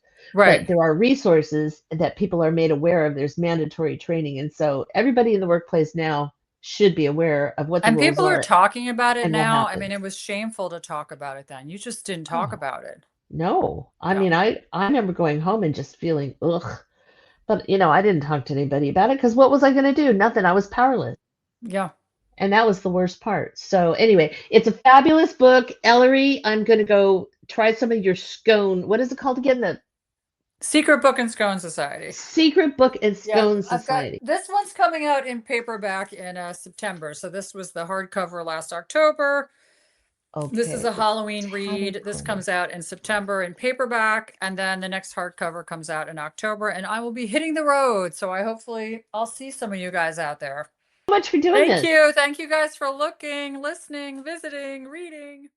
but Right. there are resources that people are made aware of. There's mandatory training. And so everybody in the workplace now should be aware of what the And rules people are are talking about it and what now. I mean, happens. it was shameful to talk about it then. You just didn't talk Oh, about it. no. I Yeah. mean, I remember going home and just feeling, ugh. But, I didn't talk to anybody about it because what was I going to do? Nothing. I was powerless. Yeah. And that was the worst part. So, anyway, it's a fabulous book. Ellery, I'm going to go try some of your scone. What is it called again? The Secret Book and Scone Society. Secret Book and Yeah, Scone I've got Society. this one's coming out in paperback in September. So this was the hardcover last October. This is Okay. a Halloween Tatted read. This poem. comes out in September in paperback, and then the next hardcover comes out in October, and I will be hitting the road. So I'll see some of you guys out there. So much for doing Thank this. you. Thank you guys for looking, listening, visiting, reading.